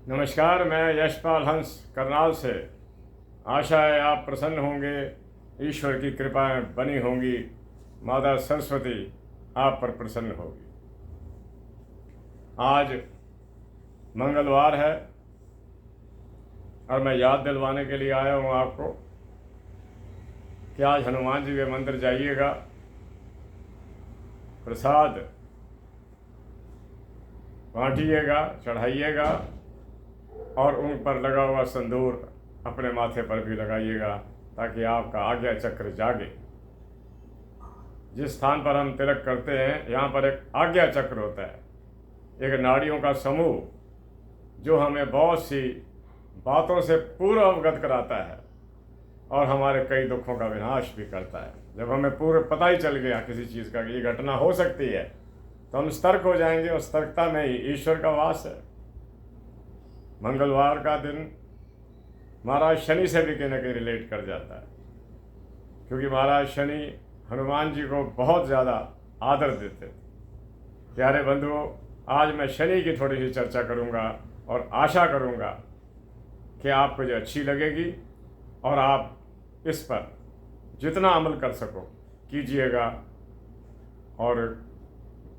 नमस्कार, मैं यशपाल हंस करनाल से। आशा है आप प्रसन्न होंगे, ईश्वर की कृपाएं बनी होंगी, माता सरस्वती आप पर प्रसन्न होगी। आज मंगलवार है और मैं याद दिलवाने के लिए आया हूँ आपको कि आज हनुमान जी के मंदिर जाइएगा, प्रसाद बांटिएगा, चढ़ाइएगा और उन पर लगा हुआ संदूर अपने माथे पर भी लगाइएगा ताकि आपका आज्ञा चक्र जागे। जिस स्थान पर हम तिलक करते हैं यहाँ पर एक आज्ञा चक्र होता है, एक नाड़ियों का समूह जो हमें बहुत सी बातों से पूर्व अवगत कराता है और हमारे कई दुखों का विनाश भी करता है। जब हमें पूर्व पता ही चल गया किसी चीज़ का कि ये घटना हो सकती है तो हम सतर्क हो जाएंगे और सतर्कता में ही ईश्वर का वास है। मंगलवार का दिन महाराज शनि से भी कहीं ना कहीं रिलेट कर जाता है, क्योंकि महाराज शनि हनुमान जी को बहुत ज़्यादा आदर देते थे। प्यारे बंधुओं, आज मैं शनि की थोड़ी सी चर्चा करूंगा और आशा करूंगा कि आपको जो अच्छी लगेगी और आप इस पर जितना अमल कर सको कीजिएगा। और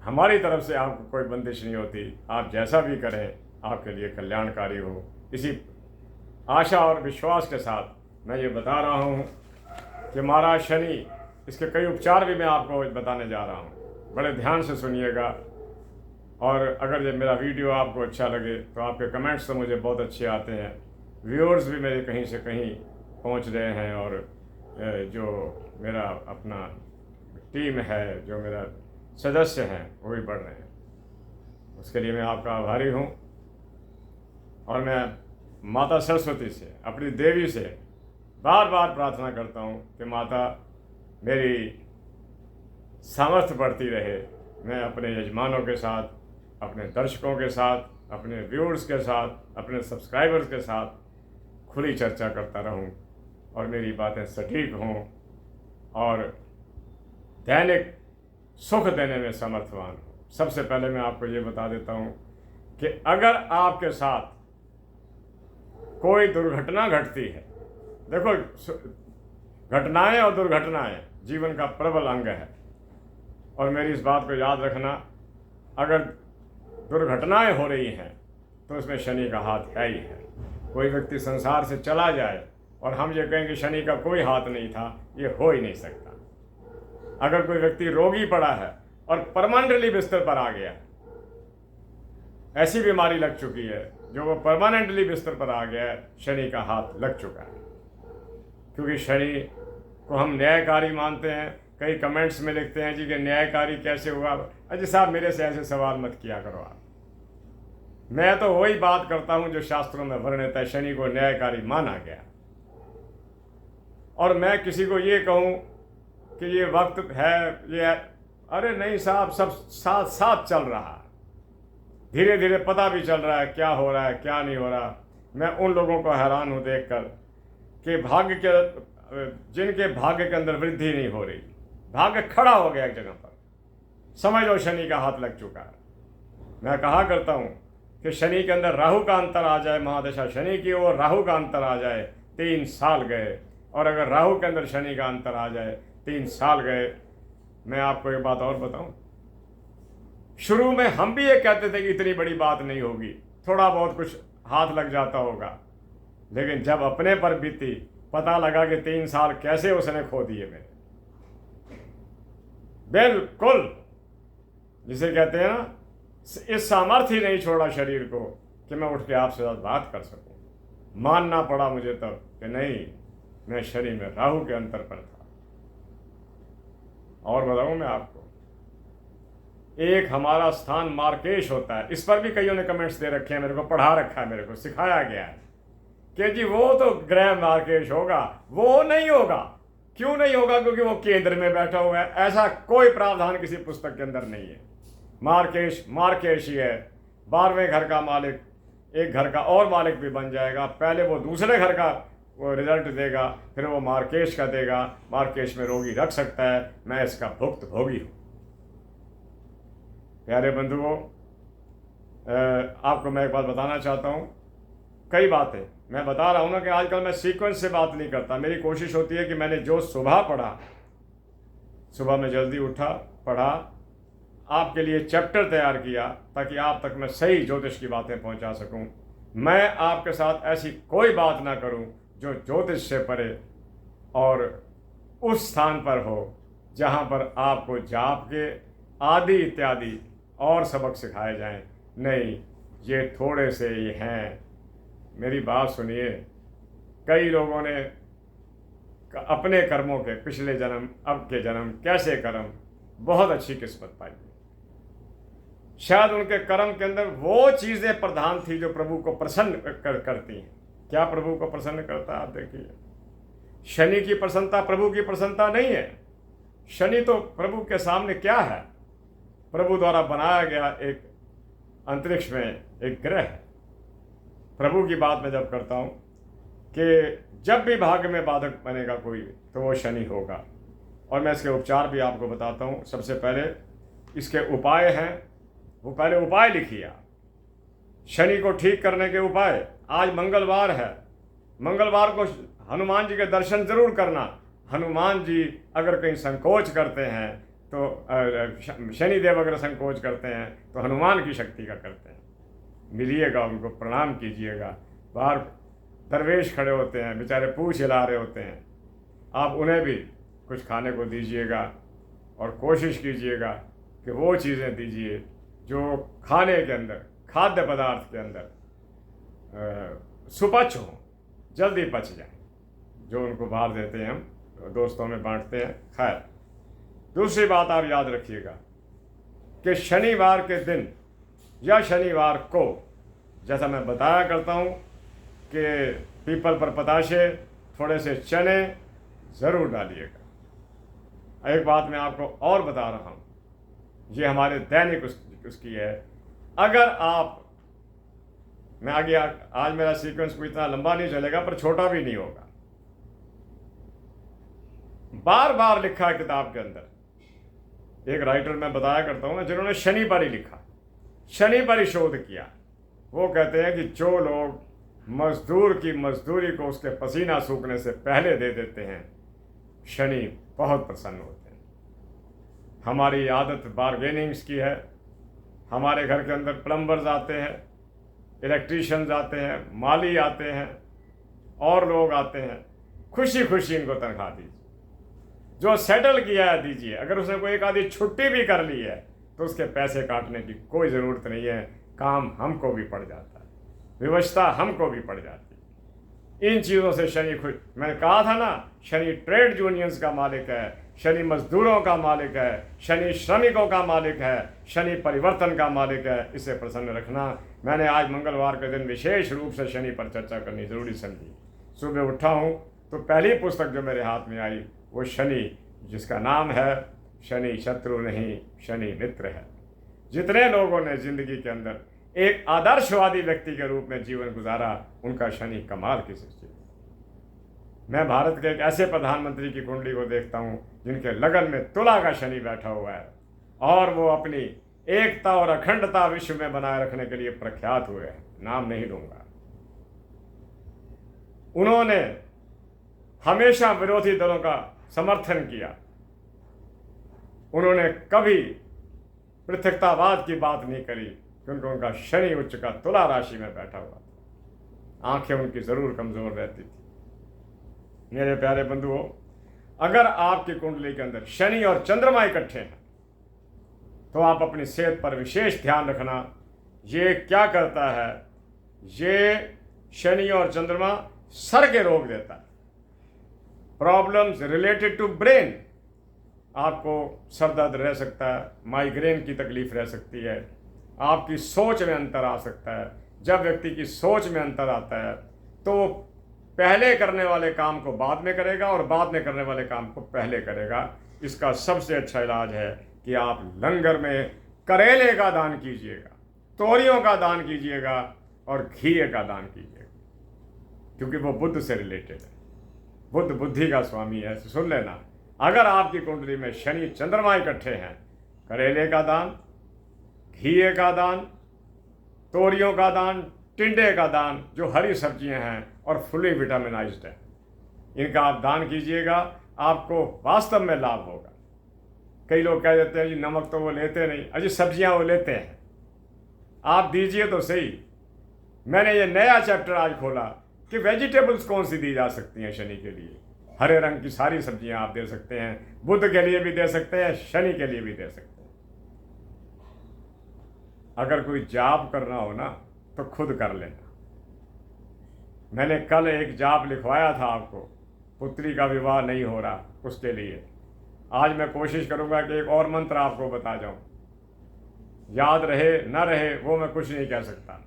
हमारी तरफ से आपको कोई बंदिश नहीं होती, आप जैसा भी करें आपके लिए कल्याणकारी हो। इसी आशा और विश्वास के साथ मैं ये बता रहा हूँ कि महाराज शनि, इसके कई उपचार भी मैं आपको बताने जा रहा हूँ। बड़े ध्यान से सुनिएगा और अगर ये मेरा वीडियो आपको अच्छा लगे तो आपके कमेंट्स तो मुझे बहुत अच्छे आते हैं, व्यूअर्स भी मेरे कहीं से कहीं पहुँच रहे हैं और जो मेरा अपना टीम है, जो मेरा सदस्य हैं वो भी बढ़ रहे हैं। उसके लिए मैं आपका आभारी हूँ और मैं माता सरस्वती से, अपनी देवी से बार बार प्रार्थना करता हूँ कि माता मेरी सामर्थ्य बढ़ती रहे, मैं अपने यजमानों के साथ, अपने दर्शकों के साथ, अपने व्यूअर्स के साथ, अपने सब्सक्राइबर्स के साथ खुली चर्चा करता रहूं और मेरी बातें सटीक हों और दैनिक सुख देने में समर्थवान हो। सबसे पहले मैं आपको ये बता देता हूँ कि अगर आपके साथ कोई दुर्घटना घटती है, देखो घटनाएं और दुर्घटनाएं जीवन का प्रबल अंग है और मेरी इस बात को याद रखना, अगर दुर्घटनाएं हो रही हैं तो उसमें शनि का हाथ है ही है। कोई व्यक्ति संसार से चला जाए और हम ये कहें कि शनि का कोई हाथ नहीं था, ये हो ही नहीं सकता। अगर कोई व्यक्ति रोगी पड़ा है और परमानेंटली बिस्तर पर आ गया, ऐसी बीमारी लग चुकी है जो वो परमानेंटली बिस्तर पर आ गया है, शनि का हाथ लग चुका है। क्योंकि शनि को हम न्यायकारी मानते हैं। कई कमेंट्स में लिखते हैं जी कि न्यायकारी कैसे हुआ। अजी साहब, मेरे से ऐसे सवाल मत किया करो आप। मैं तो वही बात करता हूं जो शास्त्रों में वर्णित है, शनि को न्यायकारी माना गया। और मैं किसी को ये कहूँ कि ये वक्त है, ये अरे नहीं साहब, सब साथ साथ चल रहा है, धीरे धीरे पता भी चल रहा है क्या हो रहा है क्या नहीं हो रहा। मैं उन लोगों को हैरान हूँ देखकर कि जिनके भाग्य के अंदर वृद्धि नहीं हो रही, भाग्य खड़ा हो गया एक जगह पर, समझ लो शनि का हाथ लग चुका है। मैं कहा करता हूँ कि शनि के अंदर राहु का अंतर आ जाए, महादशा शनि की ओर राहु का अंतर आ जाए, 3 साल गए। और अगर राहु के अंदर शनि का अंतर आ जाए, 3 साल गए। मैं आपको एक बात और बताऊं, शुरू में हम भी ये कहते थे कि इतनी बड़ी बात नहीं होगी, थोड़ा बहुत कुछ हाथ लग जाता होगा, लेकिन जब अपने पर बीती पता लगा कि 3 साल कैसे उसने खो दिए मेरे। बिल्कुल, जिसे कहते हैं ना, इस सामर्थ्य ही नहीं छोड़ा शरीर को कि मैं उठ के आपसे साथ बात कर सकूं। मानना पड़ा मुझे तब कि नहीं, मैं शनि में राहु के अंतर पर था। और बताऊं मैं आपको, एक हमारा स्थान मार्केश होता है, इस पर भी कईयों ने कमेंट्स दे रखे हैं, मेरे को पढ़ा रखा है, मेरे को सिखाया गया है कि जी वो तो ग्रह मार्केश होगा। वो नहीं होगा। क्यों नहीं होगा? क्योंकि वो केंद्र में बैठा हुआ है। ऐसा कोई प्रावधान किसी पुस्तक के अंदर नहीं है। मार्केश मार्केश ही है। 12वें घर का मालिक एक घर का और मालिक भी बन जाएगा। पहले वो दूसरे घर का वो रिजल्ट देगा, फिर वो मार्केश का देगा। मार्केश में रोगी रख सकता है, मैं इसका भुक्त भोगी हूँ। प्यारे बंधुओं, आपको मैं एक बात बताना चाहता हूँ कई बातें मैं बता रहा हूँ ना कि आजकल मैं सीक्वेंस से बात नहीं करता। मेरी कोशिश होती है कि मैंने जो सुबह पढ़ा, सुबह में जल्दी उठा, पढ़ा, आपके लिए चैप्टर तैयार किया ताकि आप तक मैं सही ज्योतिष की बातें पहुंचा सकूं। मैं आपके साथ ऐसी कोई बात ना करूं जो ज्योतिष से परे और उस स्थान पर हो जहां पर आपको जाप के आदि इत्यादि और सबक सिखाए जाएं। नहीं, ये थोड़े से ही हैं। मेरी बात सुनिए, कई लोगों ने अपने कर्मों के पिछले जन्म, अब के जन्म, कैसे कर्म, बहुत अच्छी किस्मत पाई। शायद उनके कर्म के अंदर वो चीज़ें प्रधान थी जो प्रभु को प्रसन्न करती हैं। क्या प्रभु को प्रसन्न करता है? आप देखिए, शनि की प्रसन्नता प्रभु की प्रसन्नता नहीं है। शनि तो प्रभु के सामने क्या है? प्रभु द्वारा बनाया गया एक अंतरिक्ष में एक ग्रह है। प्रभु की बात मैं जब करता हूँ कि जब भी भाग्य में बाधक बनेगा कोई, तो वो शनि होगा। और मैं इसके उपचार भी आपको बताता हूँ। सबसे पहले इसके उपाय हैं, वो पहले उपाय लिखिए आप। शनि को ठीक करने के उपाय। आज मंगलवार है, मंगलवार को हनुमान जी के दर्शन जरूर करना। हनुमान जी अगर कहीं संकोच करते हैं तो शनिदेव अगर संकोच करते हैं तो हनुमान की शक्ति का करते हैं। मिलिएगा, उनको प्रणाम कीजिएगा। बाहर दरवेश खड़े होते हैं, बेचारे पूछ हिला रहे होते हैं, आप उन्हें भी कुछ खाने को दीजिएगा और कोशिश कीजिएगा कि वो चीज़ें दीजिए जो खाने के अंदर, खाद्य पदार्थ के अंदर सुपच हों, जल्दी पच जाए। जो उनको बाहर देते हैं, हम दोस्तों में बांटते हैं। खैर, दूसरी बात आप याद रखिएगा कि शनिवार के दिन या शनिवार को, जैसा मैं बताया करता हूँ कि पीपल पर पताशे, थोड़े से चने ज़रूर डालिएगा। एक बात मैं आपको और बता रहा हूँ, ये हमारे दैनिक उसकी है। अगर आप, मैं आगे आज मेरा सीक्वेंस कोई इतना लंबा नहीं चलेगा पर छोटा भी नहीं होगा। बार बार लिखा है किताब के अंदर, एक राइटर मैं बताया करता हूँ ना, जिन्होंने शनि पर ही लिखा, शनि पर ही शोध किया। वो कहते हैं कि जो लोग मजदूर की मजदूरी को उसके पसीना सूखने से पहले दे देते हैं, शनि बहुत प्रसन्न होते हैं। हमारी आदत बार्गेनिंग्स की है। हमारे घर के अंदर प्लम्बर्स आते हैं, इलेक्ट्रीशियंस आते हैं, माली आते हैं और लोग आते हैं। खुशी खुशी इनको तनख्वाह दीजिए, जो सेटल किया है दीजिए। अगर उसने कोई एक आधी छुट्टी भी कर ली है तो उसके पैसे काटने की कोई ज़रूरत नहीं है। काम हमको भी पड़ जाता है, व्यवस्था हमको भी पड़ जाती है। इन चीज़ों से शनि खुश। मैंने कहा था ना, शनि ट्रेड यूनियंस का मालिक है, शनि मजदूरों का मालिक है, शनि श्रमिकों का मालिक है, शनि परिवर्तन का मालिक है। इसे प्रसन्न रखना। मैंने आज मंगलवार के दिन विशेष रूप से शनि पर चर्चा करनी जरूरी समझी। सुबह उठा हूँ तो पहली पुस्तक जो मेरे हाथ में आई वो शनि, जिसका नाम है शनि शत्रु नहीं, शनि मित्र है। जितने लोगों ने जिंदगी के अंदर एक आदर्शवादी व्यक्ति के रूप में जीवन गुजारा, उनका शनि कमाल की सृष्टि है। मैं भारत के एक ऐसे प्रधानमंत्री की कुंडली को देखता हूं जिनके लगन में तुला का शनि बैठा हुआ है और वो अपनी एकता और अखंडता विश्व में बनाए रखने के लिए प्रख्यात हुए हैं। नाम नहीं लूंगा। उन्होंने हमेशा विरोधी दलों का समर्थन किया। उन्होंने कभी पृथकतावाद की बात नहीं करी, क्योंकि उनका शनि उच्च का तुला राशि में बैठा हुआ था। आंखें उनकी जरूर कमजोर रहती थी। मेरे प्यारे बंधुओं, अगर आपकी कुंडली के अंदर शनि और चंद्रमा इकट्ठे हैं तो आप अपनी सेहत पर विशेष ध्यान रखना। ये क्या करता है? ये शनि और चंद्रमा सर के रोग देता है। प्रॉब्लम्स रिलेटेड टू ब्रेन, आपको सर दर्द रह सकता है, माइग्रेन की तकलीफ रह सकती है, आपकी सोच में अंतर आ सकता है। जब व्यक्ति की सोच में अंतर आता है तो पहले करने वाले काम को बाद में करेगा और बाद में करने वाले काम को पहले करेगा। इसका सबसे अच्छा इलाज है कि आप लंगर में करेले का दान कीजिएगा, तोरियों का दान कीजिएगा और घी का दान कीजिएगा, क्योंकि वो बुद्ध से रिलेटेड है। बुद्ध बुद्धि का स्वामी है। सुन लेना, अगर आपकी कुंडली में शनि चंद्रमा इकट्ठे हैं, करेले का दान, घी का दान, तोरियों का दान, टिंडे का दान, जो हरी सब्जियां हैं और फुली विटामिनाइज्ड है, इनका आप दान कीजिएगा, आपको वास्तव में लाभ होगा। कई लोग कह देते हैं जी नमक तो वो लेते नहीं, अजी सब्जियां वो लेते हैं, आप दीजिए तो सही। मैंने ये नया चैप्टर आज खोला कि वेजिटेबल्स कौन सी दी जा सकती हैं शनि के लिए। हरे रंग की सारी सब्जियां आप दे सकते हैं, बुध के लिए भी दे सकते हैं, शनि के लिए भी दे सकते हैं। अगर कोई जाप करना हो ना तो खुद कर लेना। मैंने कल एक जाप लिखवाया था आपको, पुत्री का विवाह नहीं हो रहा उसके लिए। आज मैं कोशिश करूंगा कि एक और मंत्र आपको बता जाऊं, याद रहे ना रहे वो मैं कुछ नहीं कह सकता,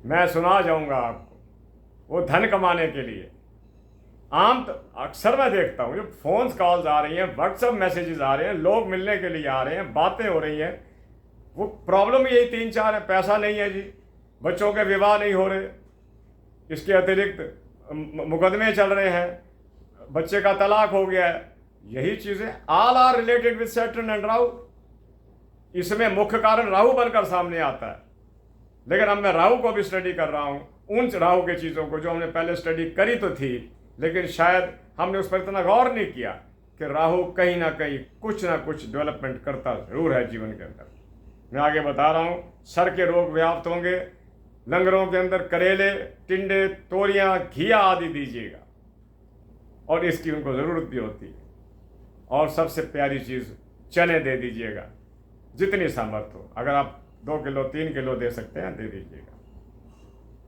मैं सुना जाऊंगा आपको। वो धन कमाने के लिए अक्सर मैं देखता हूँ जो फोन कॉल्स आ रही हैं, व्हाट्सएप मैसेजेस आ रहे हैं, लोग मिलने के लिए आ रहे हैं, बातें हो रही हैं, वो प्रॉब्लम यही 3-4 है। पैसा नहीं है जी, बच्चों के विवाह नहीं हो रहे, इसके अतिरिक्त मुकदमे चल रहे हैं, बच्चे का तलाक हो गया है, यही चीज़ें all are related with Saturn and Rahu. इसमें मुख्य कारण राहु बनकर सामने आता है। लेकिन अब मैं राहु को भी स्टडी कर रहा हूँ, उन राहु के चीज़ों को जो हमने पहले स्टडी करी तो थी, लेकिन शायद हमने उस पर इतना गौर नहीं किया कि राहु कहीं ना कहीं कुछ ना कुछ डेवलपमेंट करता जरूर है जीवन के अंदर। मैं आगे बता रहा हूँ, सर के रोग व्याप्त होंगे, लंगरों के अंदर करेले, टिंडे, तोरियां, घिया आदि दीजिएगा, और इसकी उनको ज़रूरत भी होती है। और सबसे प्यारी चीज़ चने दे दीजिएगा, जितनी सामर्थ्य हो। अगर आप 2 किलो 3 किलो दे सकते हैं दे दीजिएगा।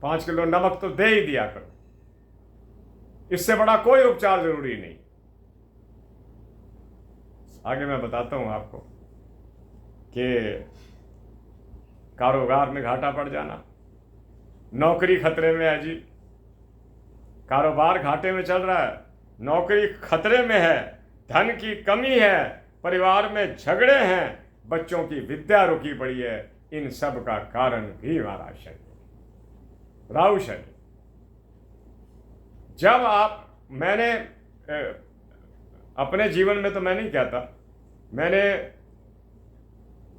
5 किलो नमक तो दे ही दिया करो, इससे बड़ा कोई उपचार जरूरी नहीं। आगे मैं बताता हूं आपको कि कारोबार में घाटा पड़ जाना, नौकरी खतरे में है जी, कारोबार घाटे में चल रहा है, नौकरी खतरे में है, धन की कमी है, परिवार में झगड़े हैं, बच्चों की विद्या रुकी पड़ी है, इन सब का कारण भी महाराज शनि, राहु शनि। जब मैंने अपने जीवन में तो मैं नहीं कहता, मैंने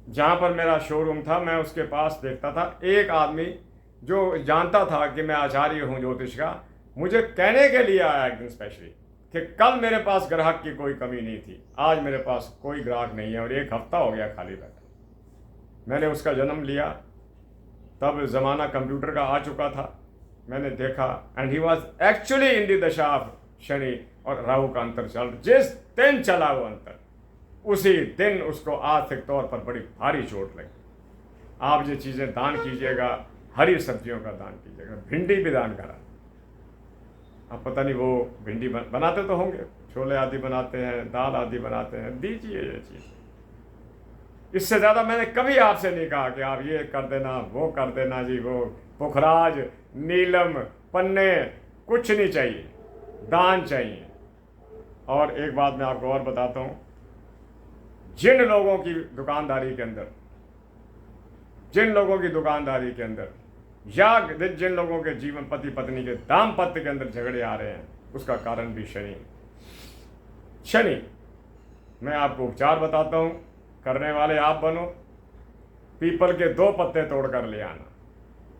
जहां पर मेरा शोरूम था मैं उसके पास देखता था एक आदमी जो जानता था कि मैं आचार्य हूं ज्योतिष का, मुझे कहने के लिए आया एक दिन स्पेशली कि कल मेरे पास ग्राहक की कोई कमी नहीं थी, आज मेरे पास कोई ग्राहक नहीं है और 1 हफ्ता हो गया खाली बैठा। मैंने उसका जन्म लिया, तब ज़माना कंप्यूटर का आ चुका था, मैंने देखा and he was actually in the dasha of Shani और राहु का अंतर चल, जिस दिन चला वो अंतर, उसी दिन उसको आर्थिक तौर पर बड़ी भारी चोट लगी। आप ये चीज़ें दान कीजिएगा, हरी सब्जियों का दान कीजिएगा, भिंडी भी दान करा। अब पता नहीं वो भिंडी बनाते तो होंगे, छोले आदि बनाते हैं, दाल आदि बनाते हैं, दीजिए ये चीज़। इससे ज़्यादा मैंने कभी आपसे नहीं कहा कि आप ये कर देना वो कर देना जी, वो पुखराज, नीलम, पन्ने, कुछ नहीं चाहिए, दान चाहिए। और एक बात मैं आपको और बताता हूँ, जिन लोगों की दुकानदारी के अंदर या जिन लोगों के जीवन पति पत्नी के दाम्पत्य के अंदर झगड़े आ रहे हैं, उसका कारण भी शनि। मैं आपको उपचार बताता हूँ, करने वाले आप बनो। पीपल के 2 पत्ते तोड़ कर ले आना,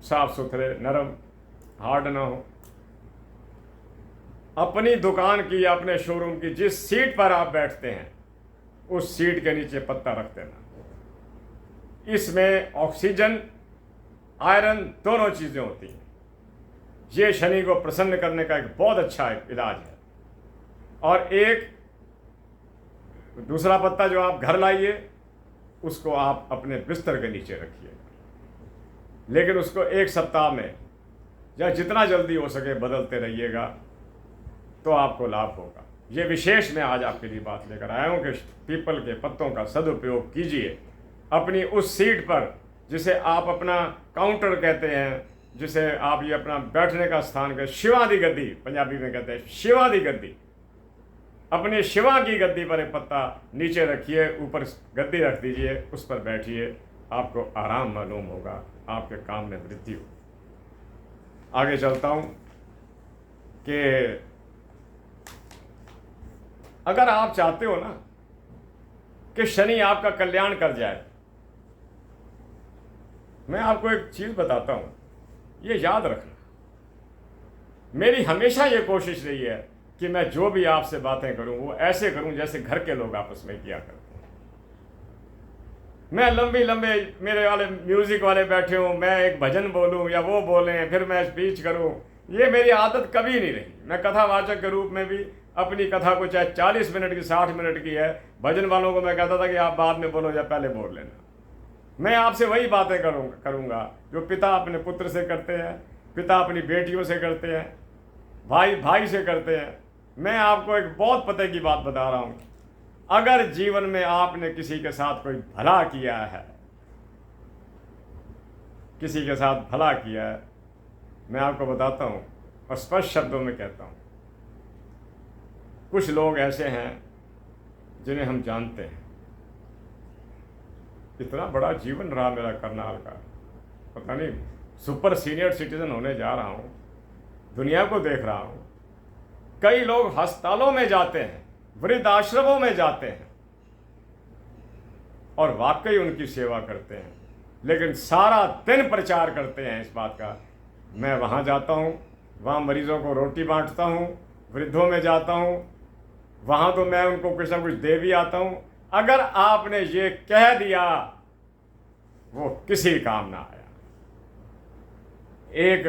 साफ सुथरे, नरम, हार्ड ना हो। अपनी दुकान की या अपने शोरूम की जिस सीट पर आप बैठते हैं उस सीट के नीचे पत्ता रख देना। इसमें ऑक्सीजन, आयरन दोनों चीज़ें होती हैं। ये शनि को प्रसन्न करने का एक बहुत अच्छा इलाज है। और एक दूसरा पत्ता जो आप घर लाइए, उसको आप अपने बिस्तर के नीचे रखिए, लेकिन उसको 1 सप्ताह में या जितना जल्दी हो सके बदलते रहिएगा, तो आपको लाभ होगा। ये विशेष मैं आज आपके लिए बात लेकर आया हूँ कि पीपल के पत्तों का सदुपयोग कीजिए अपनी उस सीट पर जिसे आप अपना काउंटर कहते हैं, जिसे आप ये अपना बैठने का स्थान कहते हैं, शिवादी गद्दी पंजाबी में कहते हैं, शिवादी गद्दी। अपनी शिवा की गद्दी पर एक पत्ता नीचे रखिए, ऊपर गद्दी रख दीजिए, उस पर बैठिए, आपको आराम मालूम होगा, आपके काम में वृद्धि हो। आगे चलता हूँ कि अगर आप चाहते हो ना कि शनि आपका कल्याण कर जाए, मैं आपको एक चीज़ बताता हूँ। ये याद रखना। मेरी हमेशा ये कोशिश रही है कि मैं जो भी आपसे बातें करूं वो ऐसे करूं जैसे घर के लोग आपस में किया करते हैं। मैं लंबे लंबे मेरे वाले म्यूजिक वाले बैठे हूं, मैं एक भजन बोलूं या वो बोलें फिर मैं स्पीच करूं, ये मेरी आदत कभी नहीं रही। मैं कथावाचक के रूप में भी अपनी कथा को चाहे 40 मिनट की 60 मिनट की है, भजन वालों को मैं कहता था कि आप बाद में बोलो या पहले बोल लेना। मैं आपसे वही बातें करूंगा जो पिता अपने पुत्र से करते हैं, पिता अपनी बेटियों से करते हैं, भाई भाई से करते हैं। मैं आपको एक बहुत पते की बात बता रहा हूं, अगर जीवन में आपने किसी के साथ कोई भला किया है, किसी के साथ भला किया है, मैं आपको बताता हूं और स्पष्ट शब्दों में कहता हूं, कुछ लोग ऐसे हैं जिन्हें हम जानते हैं। इतना बड़ा जीवन रहा मेरा करनाल का, पता नहीं सुपर सीनियर सिटीजन होने जा रहा हूं, दुनिया को देख रहा हूं। कई लोग अस्पतालों में जाते हैं, वृद्धाश्रमों में जाते हैं और वाकई उनकी सेवा करते हैं, लेकिन सारा दिन प्रचार करते हैं इस बात का, मैं वहाँ जाता हूँ, वहाँ मरीजों को रोटी बांटता हूँ, वृद्धों में जाता हूँ, वहाँ तो मैं उनको कुछ ना कुछ दे भी आता हूँ। अगर आपने ये कह दिया वो किसी काम ना आया। एक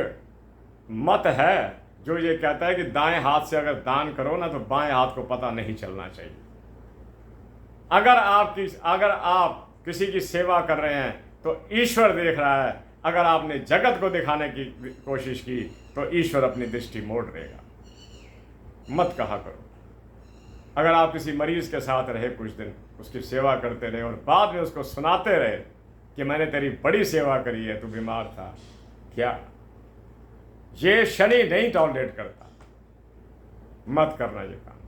मत है जो ये कहता है कि दाएं हाथ से अगर दान करो ना तो बाएं हाथ को पता नहीं चलना चाहिए। अगर आप किसी की सेवा कर रहे हैं तो ईश्वर देख रहा है, अगर आपने जगत को दिखाने की कोशिश की तो ईश्वर अपनी दृष्टि मोड़ देगा। मत कहा करो। अगर आप किसी मरीज के साथ रहे कुछ दिन, उसकी सेवा करते रहे और बाद में उसको सुनाते रहे कि मैंने तेरी बड़ी सेवा करी है, तू बीमार था, क्या ये शनि नहीं टॉलरेट करता। मत करना ये काम,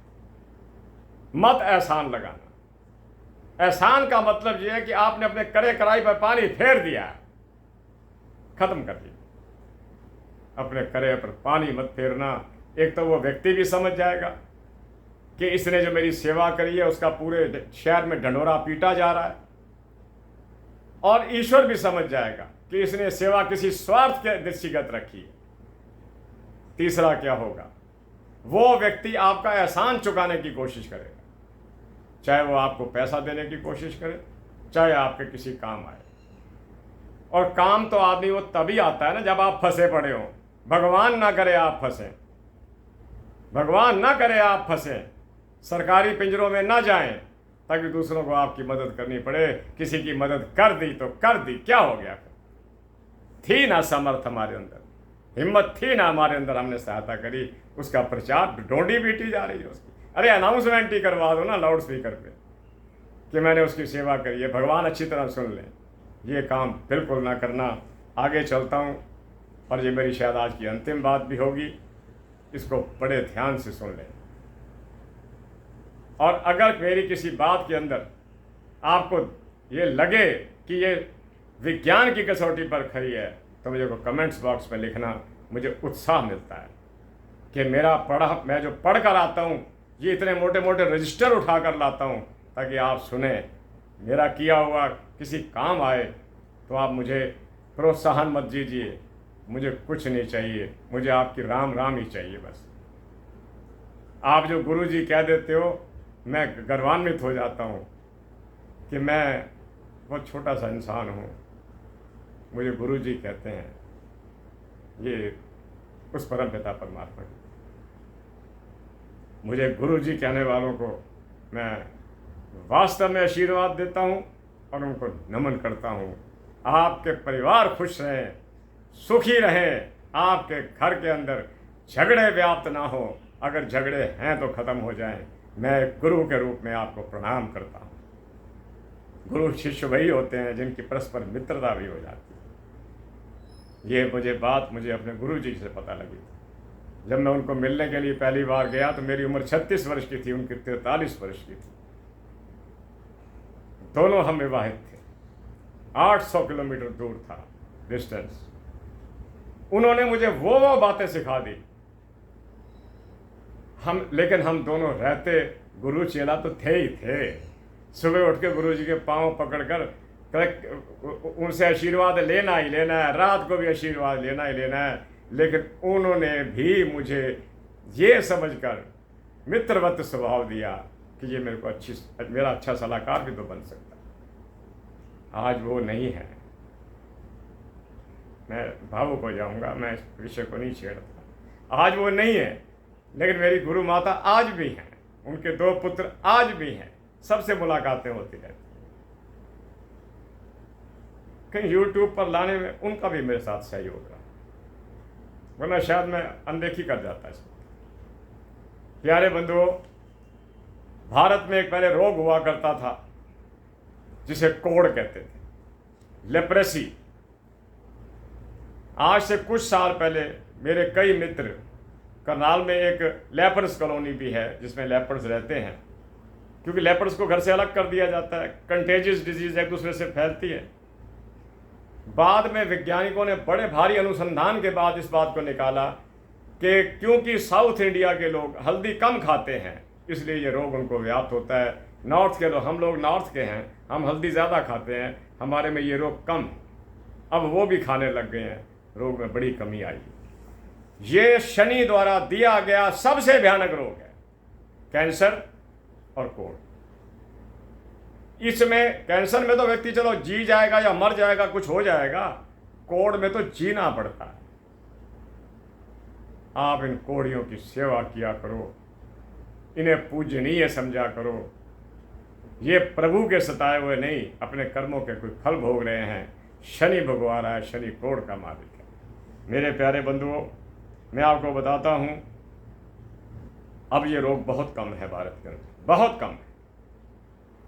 मत एहसान लगाना। एहसान का मतलब ये है कि आपने अपने करे कराई पर पानी फेर दिया, खत्म कर दिया। अपने करे पर पानी मत फेरना। एक तो वो व्यक्ति भी समझ जाएगा कि इसने जो मेरी सेवा करी है उसका पूरे शहर में ढंढोरा पीटा जा रहा है, और ईश्वर भी समझ जाएगा कि इसने सेवा किसी स्वार्थ के दृष्टिगत रखी है। तीसरा क्या होगा, वो व्यक्ति आपका एहसान चुकाने की कोशिश करेगा, चाहे वो आपको पैसा देने की कोशिश करे, चाहे आपके किसी काम आए। और काम तो आदमी वो तभी आता है ना जब आप फंसे पड़े हो। भगवान ना करे आप फंसे, भगवान ना करे आप फंसे, सरकारी पिंजरों में ना जाएं ताकि दूसरों को आपकी मदद करनी पड़े। किसी की मदद कर दी तो कर दी, क्या हो गया? थी ना समर्थ हमारे अंदर, हिम्मत थी ना हमारे अंदर, हमने सहायता करी, उसका प्रचार डोंडी पीटी जा रही है उसकी। अरे अनाउंसमेंट ही करवा दो ना लाउड स्पीकर पे कि मैंने उसकी सेवा करी है, भगवान अच्छी तरह सुन लें। ये काम बिल्कुल ना करना। आगे चलता हूँ और ये मेरी शायद आज की अंतिम बात भी होगी, इसको बड़े ध्यान से सुन लें। और अगर मेरी किसी बात के अंदर आपको ये लगे कि ये विज्ञान की कसौटी पर खरी है तो मुझे को कमेंट्स बॉक्स में लिखना, मुझे उत्साह मिलता है कि मैं जो पढ़ कर आता हूँ ये इतने मोटे मोटे रजिस्टर उठा कर लाता हूँ ताकि आप सुने, मेरा किया हुआ किसी काम आए। तो आप मुझे प्रोत्साहन मत दीजिए, मुझे कुछ नहीं चाहिए, मुझे आपकी राम राम ही चाहिए बस। आप जो गुरु जी कह देते हो मैं गर्वान्वित हो जाता हूँ कि मैं बहुत छोटा सा इंसान हूँ, मुझे गुरु जी कहते हैं। ये उस परम पिता परमात्मा की, मुझे गुरु जी कहने वालों को मैं वास्तव में आशीर्वाद देता हूँ और उनको नमन करता हूँ। आपके परिवार खुश रहें, सुखी रहें, आपके घर के अंदर झगड़े व्याप्त ना हो, अगर झगड़े हैं तो ख़त्म हो जाएं। मैं गुरु के रूप में आपको प्रणाम करता हूँ। गुरु शिष्य वही होते हैं जिनकी परस्पर मित्रता भी हो जाती है। ये मुझे अपने गुरु जी से पता लगी थी जब मैं उनको मिलने के लिए पहली बार गया तो मेरी उम्र 36 वर्ष की थी, उनकी 43 वर्ष की थी। दोनों हम विवाहित थे, 800 किलोमीटर दूर था डिस्टेंस। उन्होंने मुझे वो बातें सिखा दी, लेकिन हम दोनों रहते गुरु चेला तो थे ही थे। सुबह उठ के गुरु जी के पाँव पकड़कर उनसे आशीर्वाद लेना ही लेना है, रात को भी आशीर्वाद लेना ही लेना है। लेकिन उन्होंने भी मुझे ये समझकर मित्रवत स्वभाव दिया कि ये मेरे को मेरा अच्छा सलाहकार भी तो बन सकता है। आज वो नहीं है। मैं भावुक हो जाऊंगा, मैं इस विषय को नहीं छेड़ता। आज वो नहीं है, लेकिन मेरी गुरु माता आज भी हैं, उनके 2 पुत्र आज भी हैं, सबसे मुलाकातें होती रहती हैं। कहीं यूट्यूब पर लाने में उनका भी मेरे साथ सहयोग रहा, वरना शायद मैं अनदेखी कर जाता इसको। प्यारे बंधुओं, भारत में एक पहले रोग हुआ करता था जिसे कोढ़ कहते थे, लेप्रेसी। आज से कुछ साल पहले मेरे कई मित्र, करनाल में एक लेपर्स कॉलोनी भी है जिसमें लेपर्स रहते हैं, क्योंकि लेपर्स को घर से अलग कर दिया जाता है, कंटेजियस डिजीज एक दूसरे से फैलती है। बाद में वैज्ञानिकों ने बड़े भारी अनुसंधान के बाद इस बात को निकाला कि क्योंकि साउथ इंडिया के लोग हल्दी कम खाते हैं, इसलिए ये रोग उनको व्याप्त होता है। नॉर्थ के लोग, हम लोग नॉर्थ के हैं, हम हल्दी ज़्यादा खाते हैं, हमारे में ये रोग कम है। अब वो भी खाने लग गए हैं, रोग में बड़ी कमी आई। ये शनि द्वारा दिया गया सबसे भयानक रोग है, कैंसर और कोढ़। इसमें कैंसर में तो व्यक्ति चलो जी जाएगा या मर जाएगा, कुछ हो जाएगा, कोढ़ में तो जीना पड़ता है। आप इन कोढ़ियों की सेवा किया करो, इन्हें पूजनीय समझा करो। ये प्रभु के सताए हुए नहीं, अपने कर्मों के कोई फल भोग रहे हैं। शनि भगवा रहा है, शनि कोढ़ का मालिक है। मेरे प्यारे बंधुओं, मैं आपको बताता हूं, अब ये रोग बहुत कम है भारत के अंदर, बहुत कम है।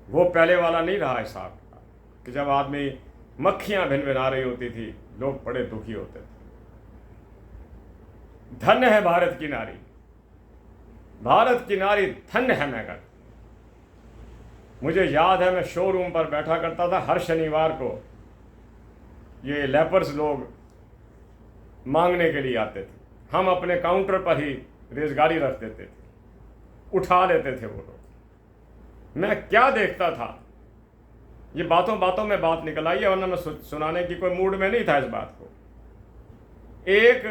वो पहले वाला नहीं रहा हिसाब कि जब आदमी मक्खियां भिनभिना रही होती थी, लोग बड़े दुखी होते थे। धन्य है भारत की नारी, भारत की नारी धन्य है। मैं कहता, मुझे याद है मैं शोरूम पर बैठा करता था, हर शनिवार को ये लेपर्स लोग मांगने के लिए आते थे, हम अपने काउंटर पर ही रेजगारी रख देते थे, उठा लेते थे वो लोग। मैं क्या देखता था, ये बातों बातों में बात निकल आई है, वरना मैं सुनाने की कोई मूड में नहीं था इस बात को। एक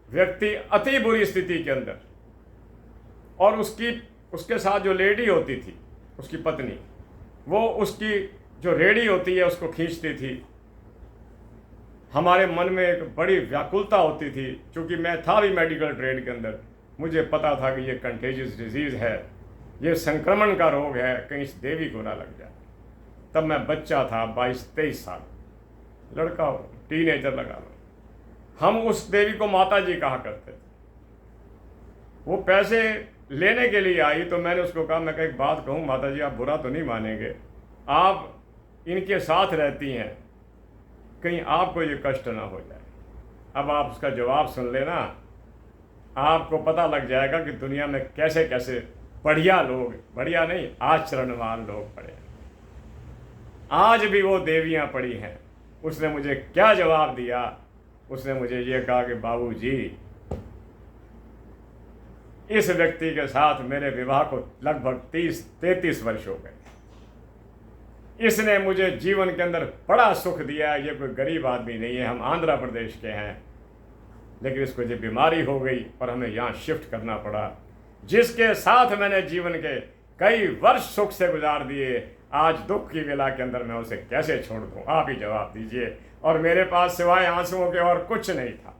व्यक्ति अति बुरी स्थिति के अंदर, और उसके साथ जो लेडी होती थी, उसकी पत्नी, वो उसकी जो रेडी होती है उसको खींचती थी। हमारे मन में एक बड़ी व्याकुलता होती थी, क्योंकि मैं था भी मेडिकल ट्रेड के अंदर, मुझे पता था कि ये कंटेजियस डिजीज़ है, ये संक्रमण का रोग है, कहीं इस देवी को ना लग जाए। तब मैं बच्चा था, 22-23 साल, लड़का हो, टीनेजर लगा लो। हम उस देवी को माता जी कहा करते थे। वो पैसे लेने के लिए आई तो मैंने उसको कहा, मैं एक बात कहूँ माता जी, आप बुरा तो नहीं मानेंगे, आप इनके साथ रहती हैं, कहीं आपको ये कष्ट ना हो जाए। अब आप उसका जवाब सुन लेना, आपको पता लग जाएगा कि दुनिया में कैसे कैसे बढ़िया लोग, बढ़िया नहीं, आचरणवान लोग पड़े हैं। आज भी वो देवियां पड़ी हैं। उसने मुझे क्या जवाब दिया, उसने मुझे ये कहा कि बाबूजी, इस व्यक्ति के साथ मेरे विवाह को लगभग 30-33 वर्ष हो गए, इसने मुझे जीवन के अंदर बड़ा सुख दिया। ये कोई गरीब आदमी नहीं है, हम आंध्र प्रदेश के हैं, लेकिन इसको ये बीमारी हो गई और हमें यहाँ शिफ्ट करना पड़ा। जिसके साथ मैंने जीवन के कई वर्ष सुख से गुजार दिए, आज दुख की वेला के अंदर मैं उसे कैसे छोड़ दूँ? आप ही जवाब दीजिए। और मेरे पास सिवाय आंसुओं के और कुछ नहीं था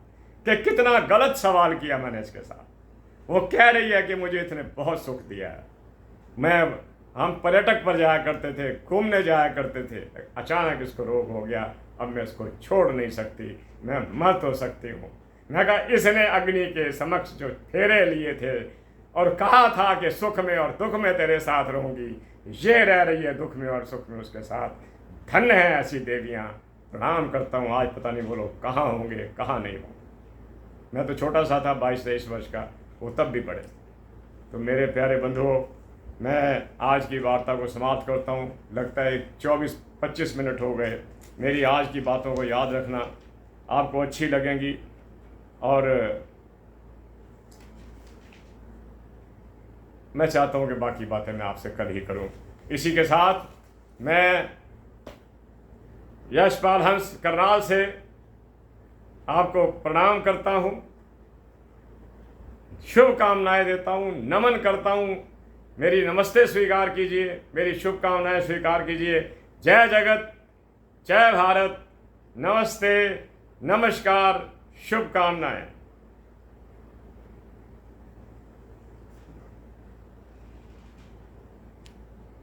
कि कितना गलत सवाल किया मैंने इसके साथ। वो कह रही है कि मुझे इसने बहुत सुख दिया है, हम पर्यटक पर जाया करते थे, घूमने जाया करते थे, अचानक इसको रोग हो गया, अब मैं इसको छोड़ नहीं सकती, मैं मर तो सकती हूँ। मैं कहा, इसने अग्नि के समक्ष जो फेरे लिए थे और कहा था कि सुख में और दुख में तेरे साथ रहूँगी, ये रह रही है दुख में और सुख में उसके साथ। धन्य है ऐसी देवियाँ, प्रणाम करता हूँ। आज पता नहीं वो लोग कहाँ होंगे, कहाँ नहीं होंगे। मैं तो छोटा सा था, 22-23 वर्ष का, वो तब भी बड़े। तो मेरे प्यारे बंधुओं, मैं आज की वार्ता को समाप्त करता हूँ। लगता है 24-25 मिनट हो गए। मेरी आज की बातों को याद रखना, आपको अच्छी लगेंगी। और मैं चाहता हूँ कि बाकी बातें मैं आपसे कल ही करूँ। इसी के साथ मैं यशपाल हंस करनाल से आपको प्रणाम करता हूँ, शुभकामनाएं देता हूँ, नमन करता हूँ। मेरी नमस्ते स्वीकार कीजिए, मेरी शुभकामनाएं स्वीकार कीजिए। जय जगत, जय भारत, नमस्ते, नमस्कार, शुभकामनाएं।